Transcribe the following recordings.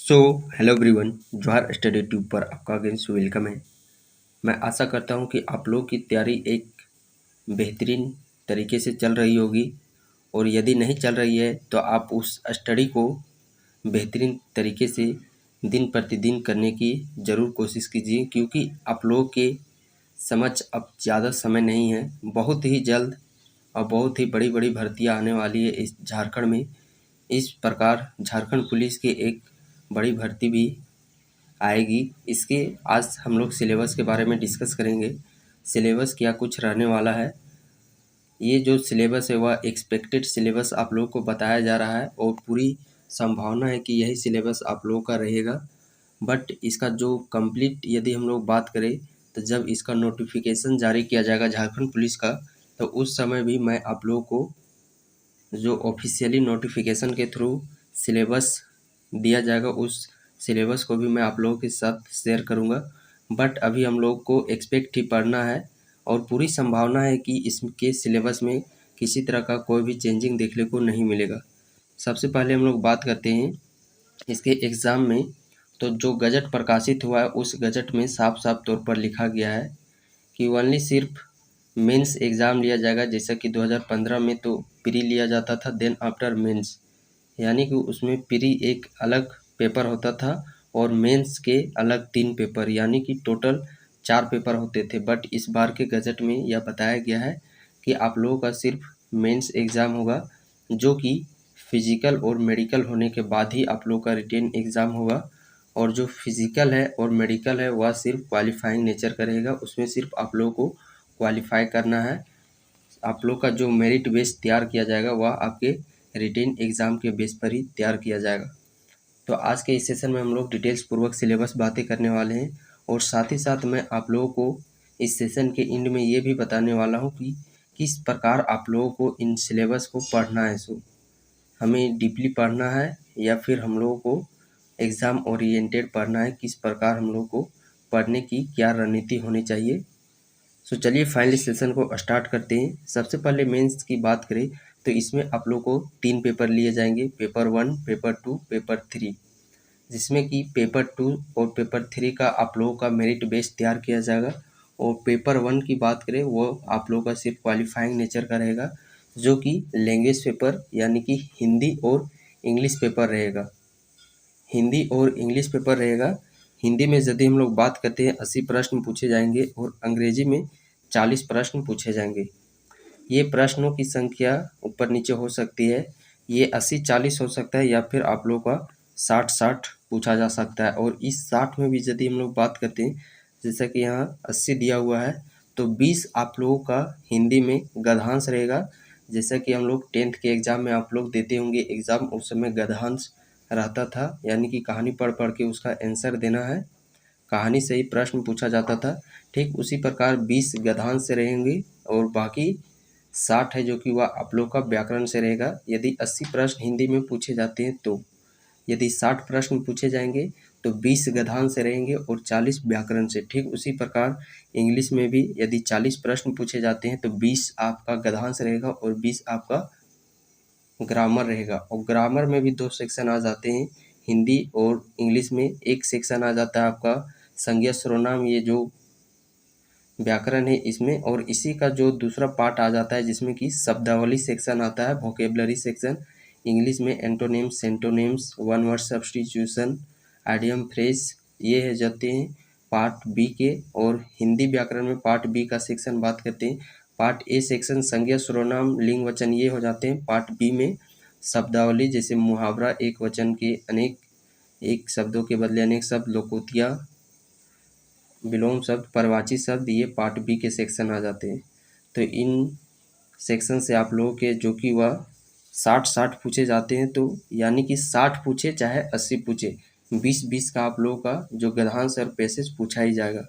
So hello everyone, जोहार study tube पर आपका अगेन से वेलकम है। मैं आशा करता हूं कि आप लोगों की तैयारी एक बेहतरीन तरीके से चल रही होगी, और यदि नहीं चल रही है तो आप उस स्टडी को बेहतरीन तरीके से दिन प्रतिदिन करने की ज़रूर कोशिश कीजिए, क्योंकि आप लोगों के समझ अब ज़्यादा समय नहीं है। बहुत ही जल्द और बहुत ही बड़ी बड़ी भर्तियाँ आने वाली है इस झारखंड में। इस प्रकार झारखंड पुलिस की एक बड़ी भर्ती भी आएगी। इसके आज हम लोग सिलेबस के बारे में डिस्कस करेंगे। सिलेबस क्या कुछ रहने वाला है। ये जो सिलेबस है वह एक्सपेक्टेड सिलेबस आप लोगों को बताया जा रहा है, और पूरी संभावना है कि यही सिलेबस आप लोगों का रहेगा। बट इसका जो कंप्लीट यदि हम लोग बात करें, तो जब इसका नोटिफिकेशन जारी किया जाएगा झारखंड पुलिस का, तो उस समय भी मैं आप लोगों को जो ऑफिशियली नोटिफिकेशन के थ्रू सिलेबस दिया जाएगा, उस सिलेबस को भी मैं आप लोगों के साथ शेयर करूंगा। बट अभी हम लोग को एक्सपेक्ट ही पढ़ना है, और पूरी संभावना है कि इसके सिलेबस में किसी तरह का कोई भी चेंजिंग देखने को नहीं मिलेगा। सबसे पहले हम लोग बात करते हैं इसके एग्ज़ाम में। तो जो गजट प्रकाशित हुआ है, उस गजट में साफ साफ तौर पर लिखा गया है कि ओनली सिर्फ मेंस एग्ज़ाम लिया जाएगा। जैसा कि 2015 में तो प्री लिया जाता था, देन आफ्टर मेंस, यानी कि उसमें प्री एक अलग पेपर होता था और मेंस के अलग 3 पेपर, यानी कि टोटल 4 पेपर होते थे। बट इस बार के गजट में यह बताया गया है कि आप लोगों का सिर्फ मेंस एग्ज़ाम होगा, जो कि फिजिकल और मेडिकल होने के बाद ही आप लोगों का रिटेन एग्ज़ाम होगा। और जो फिजिकल है और मेडिकल है वह सिर्फ क्वालिफाइंग नेचर का रहेगा। उसमें सिर्फ आप लोगों को क्वालिफाई करना है। आप लोग का जो मेरिट बेस तैयार किया जाएगा वह आपके रिटेन एग्ज़ाम के बेस पर ही तैयार किया जाएगा। तो आज के इस सेशन में हम लोग डिटेल्स पूर्वक सिलेबस बातें करने वाले हैं, और साथ ही साथ मैं आप लोगों को इस सेशन के एंड में ये भी बताने वाला हूँ कि किस प्रकार आप लोगों को इन सिलेबस को पढ़ना है। सो हमें डीपली पढ़ना है या फिर हम लोगों को एग्ज़ाम ओरिएंटेड पढ़ना है, किस प्रकार हम लोग को पढ़ने की क्या रणनीति होनी चाहिए। सो चलिए फाइनली सेशन को स्टार्ट करते हैं। सबसे पहले मेंस की बात करें तो इसमें आप लोग को 3 पेपर लिए जाएंगे, पेपर 1, पेपर 2, पेपर 3, जिसमें कि पेपर 2 और पेपर 3 का आप लोगों का मेरिट बेस तैयार किया जाएगा। और पेपर 1 की बात करें वो आप लोगों का सिर्फ क्वालिफाइंग नेचर का रहेगा, जो कि लैंग्वेज पेपर यानी कि हिंदी और इंग्लिश पेपर रहेगा। हिंदी और इंग्लिश पेपर रहेगा। हिंदी में यदि हम लोग बात करते हैं 80 प्रश्न पूछे जाएंगे, और अंग्रेजी में 40 प्रश्न पूछे जाएंगे। ये प्रश्नों की संख्या ऊपर नीचे हो सकती है। ये 80-40 हो सकता है, या फिर आप लोगों का 60-60 पूछा जा सकता है। और इस 60 में भी यदि हम लोग बात करते हैं, जैसा कि यहाँ 80 दिया हुआ है, तो 20 आप लोगों का हिंदी में गद्यांश रहेगा। जैसा कि हम लोग 10th के एग्ज़ाम में आप लोग देते होंगे एग्ज़ाम, उस समय गद्यांश रहता था, यानी कि कहानी पढ़ पढ़ के उसका आंसर देना है, कहानी से ही प्रश्न पूछा जाता था। ठीक उसी प्रकार 20 गद्यांश से रहेंगे, और बाकी 60 है जो कि वह आप लोग का व्याकरण से रहेगा। यदि 80 प्रश्न हिंदी में पूछे जाते हैं, तो यदि 60 प्रश्न पूछे जाएंगे तो 20 गद्यांश से रहेंगे और 40 व्याकरण से। ठीक उसी प्रकार इंग्लिश में भी यदि 40 प्रश्न पूछे जाते हैं तो 20 आपका गद्यांश रहेगा और 20 आपका ग्रामर रहेगा। और ग्रामर में भी 2 सेक्शन आ जाते हैं, हिंदी और इंग्लिश में। एक सेक्शन आ जाता है आपका संज्ञा सर्वनाम, ये जो व्याकरण है इसमें। और इसी का जो दूसरा पार्ट आ जाता है जिसमें कि शब्दावली सेक्शन आता है, वोकेबलरी सेक्शन। इंग्लिश में antonyms, synonyms, one word substitution, idiom, phrase, ये है जाते हैं पार्ट बी के। और हिंदी व्याकरण में पार्ट बी का सेक्शन बात करते हैं। पार्ट ए सेक्शन संज्ञा सर्वनाम लिंग वचन ये हो जाते हैं। पार्ट बी में शब्दावली, जैसे मुहावरा, एक वचन के अनेक, एक शब्दों के बदले अनेक शब्द, लोकोक्तियाँ, विलोम शब्द, परवाची शब्द, ये पार्ट बी के सेक्शन आ जाते हैं। तो इन सेक्शन से आप लोगों के जो कि वह 60-60 पूछे जाते हैं, तो यानी कि 60 पूछे चाहे 80 पूछे, 20-20 का आप लोगों का जो गद्यांश और पैसेज पूछा ही जाएगा।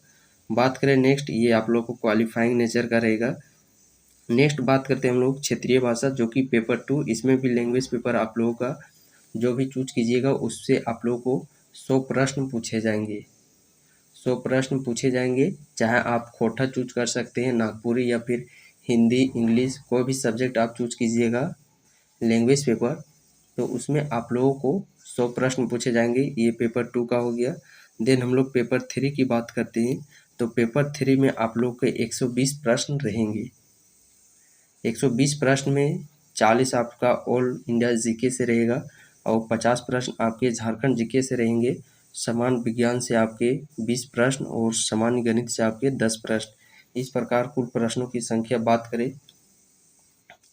बात करें नेक्स्ट, ये आप लोग को क्वालिफाइंग नेचर का रहेगा। नेक्स्ट बात करते हैं हम लोग क्षेत्रीय भाषा, जो कि पेपर 2। इसमें भी लैंग्वेज पेपर आप लोगों का जो भी चूज कीजिएगा उससे आप लोगों को 100 प्रश्न पूछे जाएंगे। 100 प्रश्न पूछे जाएंगे, चाहे आप खोटा चूज कर सकते हैं, नागपुरी, या फिर हिंदी, इंग्लिश, कोई भी सब्जेक्ट आप चूज कीजिएगा लैंग्वेज पेपर। तो उसमें आप लोगों को 100 प्रश्न पूछे जाएंगे। ये पेपर 2 का हो गया। देन हम लोग पेपर 3 की बात करते हैं। तो पेपर 3 में आप लोग के 120 प्रश्न रहेंगे। 120 प्रश्न में 40 आपका ऑल इंडिया जीके से रहेगा और 50 प्रश्न आपके झारखंड जीके से रहेंगे। सामान्य विज्ञान से आपके 20 प्रश्न और सामान्य गणित से आपके 10 प्रश्न। इस प्रकार कुल प्रश्नों की संख्या बात करें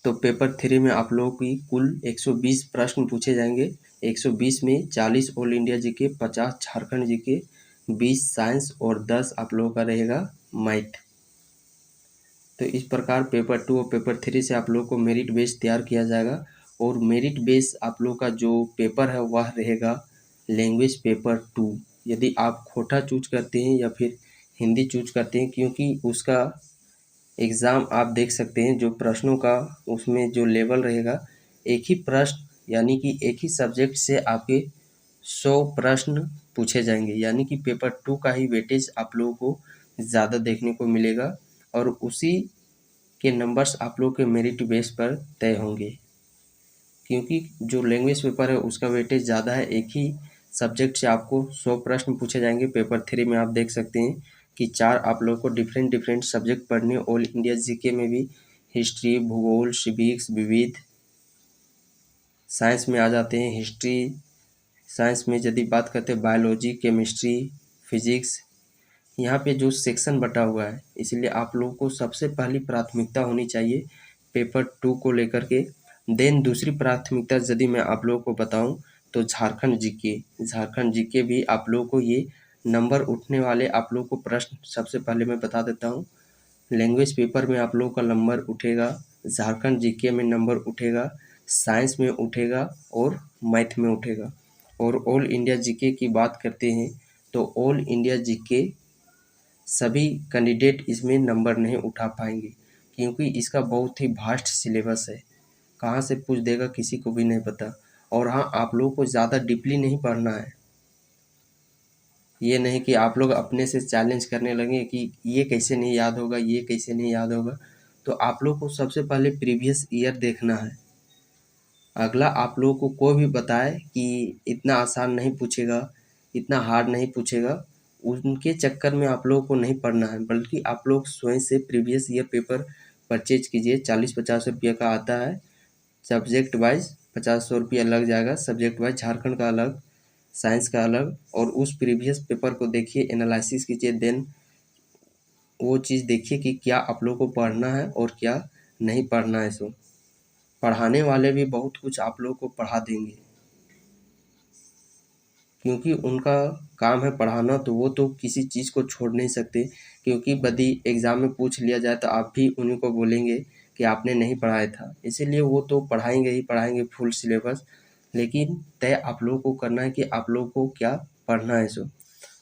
तो पेपर 3 में आप लोगों की कुल 120 प्रश्न पूछे जाएंगे। 120 में 40 all India GK, 50 Jharkhand GK, 20 science और 10 आप लोगों का रहेगा मैथ। तो इस प्रकार पेपर 2 और पेपर 3 से आप लोगों को मेरिट बेस तैयार किया जाएगा। और मेरिट बेस आप लोगों का जो पेपर है वह रहेगा लैंग्वेज पेपर 2। यदि आप खोटा चूज करते हैं या फिर हिंदी चूज करते हैं, क्योंकि उसका एग्ज़ाम आप देख सकते हैं जो प्रश्नों का उसमें जो लेवल रहेगा, एक ही प्रश्न यानी कि एक ही सब्जेक्ट से आपके 100 प्रश्न पूछे जाएंगे। यानी कि पेपर 2 का ही वेटेज आप लोगों को ज़्यादा देखने को मिलेगा और उसी के नंबर्स आप लोग के मेरिट बेस पर तय होंगे। क्योंकि जो लैंग्वेज पेपर है उसका वेटेज ज़्यादा है। एक ही सब्जेक्ट से आपको 100 प्रश्न पूछे जाएंगे। पेपर 3 में आप देख सकते हैं कि 4 आप लोगों को डिफरेंट सब्जेक्ट पढ़ने। ऑल इंडिया जीके में भी हिस्ट्री, भूगोल, सिविक्स, विविध। साइंस में आ जाते हैं हिस्ट्री, साइंस में यदि बात करते हैं बायोलॉजी, केमिस्ट्री, फिजिक्स। यहाँ पे जो सेक्शन बटा हुआ है, इसलिए आप लोगों को सबसे पहली प्राथमिकता होनी चाहिए पेपर 2 को लेकर के। देन दूसरी प्राथमिकता यदि मैं आप लोगों को बताऊं तो झारखंड जीके भी आप लोगों को ये नंबर उठने वाले आप लोगों को प्रश्न सबसे पहले मैं बता देता हूं। लैंग्वेज पेपर में आप लोगों का नंबर उठेगा, झारखंड जीके में नंबर उठेगा, साइंस में उठेगा और मैथ में उठेगा। और ऑल इंडिया जीके की बात करते हैं तो ऑल इंडिया जीके सभी कैंडिडेट इसमें नंबर नहीं उठा पाएंगे, क्योंकि इसका बहुत ही वास्ट सिलेबस है। कहाँ से पूछ देगा किसी को भी नहीं पता। और हाँ, आप लोगों को ज़्यादा डीपली नहीं पढ़ना है। ये नहीं कि आप लोग अपने से चैलेंज करने लगे कि ये कैसे नहीं याद होगा, ये कैसे नहीं याद होगा। तो आप लोग को सबसे पहले प्रीवियस ईयर देखना है। अगला आप लोगों को कोई भी बताए कि इतना आसान नहीं पूछेगा, इतना हार्ड नहीं पूछेगा, उनके चक्कर में आप लोगों को नहीं पढ़ना है, बल्कि आप लोग स्वयं से प्रीवियस ईयर पेपर परचेज कीजिए। 40-50 रुपये का आता है। सब्जेक्ट वाइज 50-100 रुपया लग जाएगा। सब्जेक्ट वाइज झारखंड का अलग, साइंस का अलग। और उस प्रीवियस पेपर को देखिए, एनालिसिस कीजिए। देन वो चीज़ देखिए कि क्या आप लोगों को पढ़ना है और क्या नहीं पढ़ना है। सो पढ़ाने वाले भी बहुत कुछ आप लोगों को पढ़ा देंगे, क्योंकि उनका काम है पढ़ाना। तो वो तो किसी चीज़ को छोड़ नहीं सकते, क्योंकि यदि एग्ज़ाम में पूछ लिया जाए तो आप भी उन्हीं को बोलेंगे कि आपने नहीं पढ़ाया था। इसीलिए वो तो पढ़ाएंगे ही पढ़ाएंगे फुल सिलेबस। लेकिन तय आप लोगों को करना है कि आप लोगों को क्या पढ़ना है। सो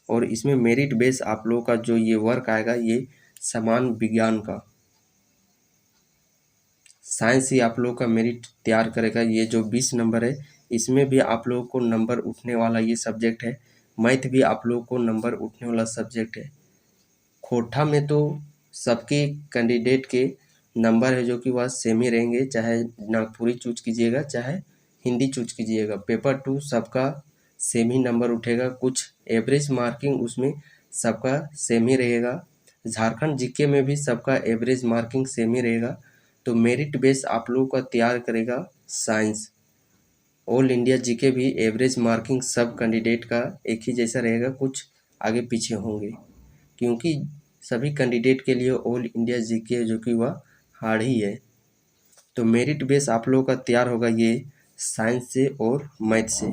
और इसमें मेरिट बेस आप लोगों का जो ये वर्क आएगा, ये समान विज्ञान का, साइंस ही आप लोगों का मेरिट तैयार करेगा। ये जो 20 नंबर है, इसमें भी आप लोगों को नंबर उठने वाला ये सब्जेक्ट है। मैथ भी आप लोगों को नंबर उठने वाला सब्जेक्ट है। खोटा में तो सबके कैंडिडेट के नंबर है जो कि वह सेम ही रहेंगे, चाहे नागपुरी चूज कीजिएगा चाहे हिंदी चूज कीजिएगा। पेपर 2 सबका सेम ही नंबर उठेगा। कुछ एवरेज मार्किंग उसमें सबका सेम ही रहेगा। झारखंड जीके में भी सबका एवरेज मार्किंग सेम ही रहेगा। तो मेरिट बेस आप लोगों का तैयार करेगा साइंस। ऑल इंडिया जीके भी एवरेज मार्किंग सब कैंडिडेट का एक ही जैसा रहेगा, कुछ आगे पीछे होंगे, क्योंकि सभी कैंडिडेट के लिए ऑल इंडिया जीके जो कि वह हार्ड ही है। तो मेरिट बेस आप लोगों का तैयार होगा ये साइंस से और मैथ से।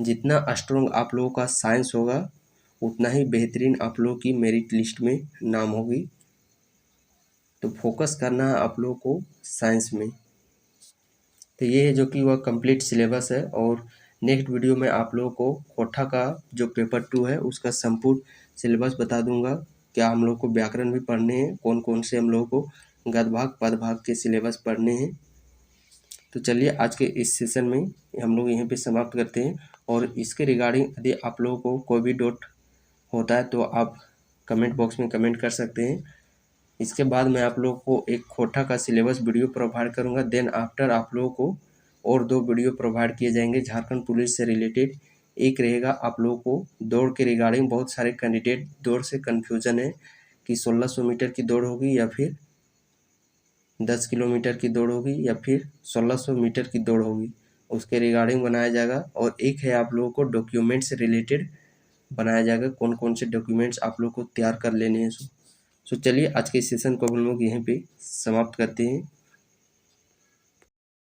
जितना स्ट्रॉन्ग आप लोगों का साइंस होगा, उतना ही बेहतरीन आप लोगों की मेरिट लिस्ट में नाम होगी। तो फोकस करना है आप लोगों को साइंस में। तो ये है जो कि वह कंप्लीट सिलेबस है। और नेक्स्ट वीडियो में आप लोगों को कोठा का जो पेपर 2 है उसका संपूर्ण सिलेबस बता दूंगा। क्या हम लोग को व्याकरण भी पढ़ने हैं, कौन कौन से हम लोगों को गद्य पद भाग के सिलेबस पढ़ने हैं। तो चलिए आज के इस सेशन में हम लोग यहीं पे समाप्त करते हैं। और इसके रिगार्डिंग यदि आप लोगों को कोई भी डाउट होता है तो आप कमेंट बॉक्स में कमेंट कर सकते हैं। इसके बाद मैं आप लोगों को एक खोटा का सिलेबस वीडियो प्रोवाइड करूंगा। देन आफ्टर आप लोगों को और 2 वीडियो प्रोवाइड किए जाएंगे झारखंड पुलिस से रिलेटेड। एक रहेगा आप लोगों को दौड़ के रिगार्डिंग। बहुत सारे कैंडिडेट दौड़ से कन्फ्यूजन है कि 1600 मीटर की दौड़ होगी या फिर 10 किलोमीटर की दौड़ होगी या फिर 1600 मीटर की दौड़ होगी, उसके रिगार्डिंग बनाया जाएगा। और एक है आप लोगों को डॉक्यूमेंट से रिलेटेड बनाया जाएगा, कौन कौन से डॉक्यूमेंट्स आप लोग को तैयार कर लेने हैं। सो चलिए आज के सेशन को हम लोग यहीं पे समाप्त करते हैं।